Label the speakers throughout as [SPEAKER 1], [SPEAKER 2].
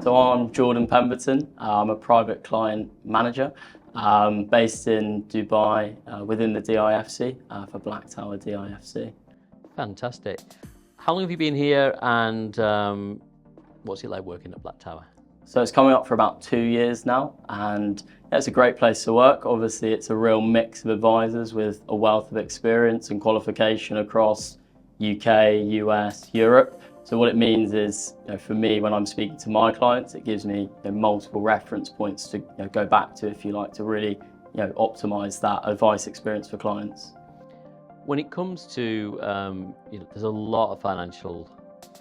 [SPEAKER 1] So I'm Jordan Pemberton. I'm a private client manager based in Dubai within the DIFC for Blacktower DIFC.
[SPEAKER 2] Fantastic. How long have you been here, and what's it like working at Blacktower?
[SPEAKER 1] So it's coming up for about 2 years now, and it's a great place to work. Obviously, it's a real mix of advisors with a wealth of experience and qualification across UK, US, Europe. So what it means is, for me, when I'm speaking to my clients, it gives me multiple reference points to go back to, if you like, to really optimize that advice experience for clients.
[SPEAKER 2] When it comes to, there's a lot of financial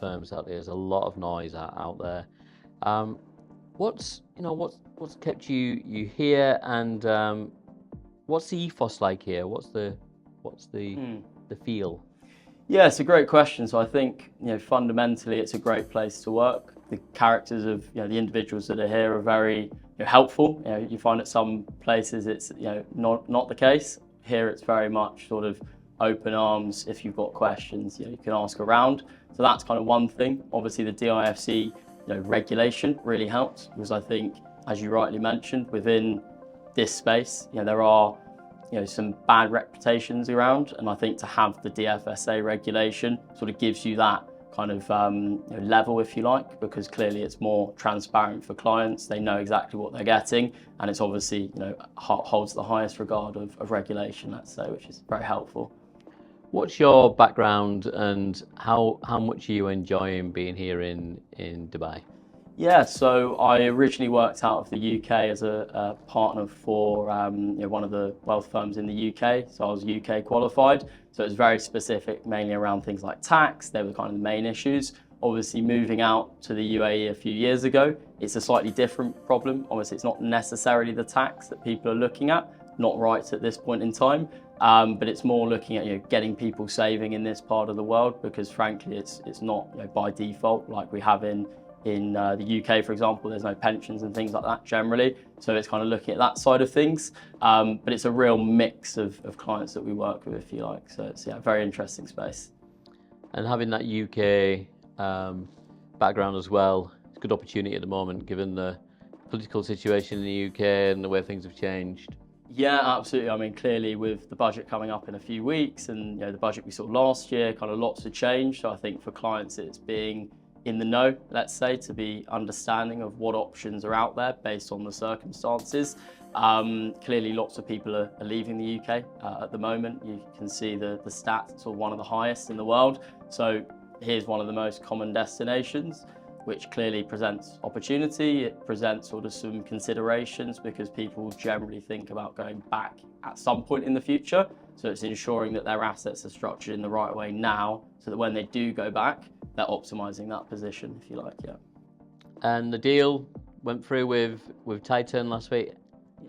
[SPEAKER 2] firms out there. There's a lot of noise out there. What's kept you here, and what's the ethos like here? What's the feel?
[SPEAKER 1] Yeah, it's a great question. So I think fundamentally it's a great place to work. The characters of the individuals that are here are very helpful. You find at some places it's not the case. Here it's very much sort of open arms. If you've got questions, you can ask around. So that's kind of one thing. Obviously the DIFC regulation really helps, because I think, as you rightly mentioned, within this space there are some bad reputations around, and I think to have the DFSA regulation sort of gives you that kind of level, if you like, because clearly it's more transparent for clients. They know exactly what they're getting, and it's obviously holds the highest regard of regulation, let's say, which is very helpful.
[SPEAKER 2] What's your background, and how much are you enjoying being here in Dubai?
[SPEAKER 1] Yeah, so I originally worked out of the UK as a partner for one of the wealth firms in the UK. So I was UK qualified. So it was very specific, mainly around things like tax. They were kind of the main issues. Obviously, moving out to the UAE a few years ago, it's a slightly different problem. Obviously, it's not necessarily the tax that people are looking at, not right at this point in time. But it's more looking at getting people saving in this part of the world, because frankly, it's not by default like we have in the UK, for example. There's no pensions and things like that generally. So it's kind of looking at that side of things. But it's a real mix of clients that we work with, if you like. So it's a very interesting space.
[SPEAKER 2] And having that UK background as well, it's a good opportunity at the moment, given the political situation in the UK and the way things have changed.
[SPEAKER 1] Yeah, absolutely. I mean, clearly with the budget coming up in a few weeks, and the budget we saw last year, kind of lots have changed. So I think for clients, it's being in the know, let's say, to be understanding of what options are out there based on the circumstances. Clearly, lots of people are leaving the UK at the moment. You can see the stats, it's one of the highest in the world. So here's one of the most common destinations, which clearly presents opportunity. It presents sort of some considerations, because people generally think about going back at some point in the future. So it's ensuring that their assets are structured in the right way now, so that when they do go back, they're optimizing that position, if you like. Yeah.
[SPEAKER 2] And the deal went through with Titan last week.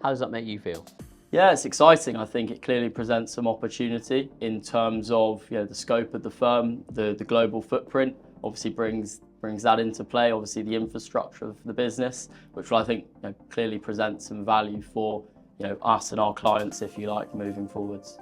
[SPEAKER 2] How does that make you feel?
[SPEAKER 1] Yeah, it's exciting. I think it clearly presents some opportunity in terms of the scope of the firm, the global footprint. Obviously brings that into play. Obviously the infrastructure of the business, which I think clearly presents some value for us and our clients, if you like, moving forwards.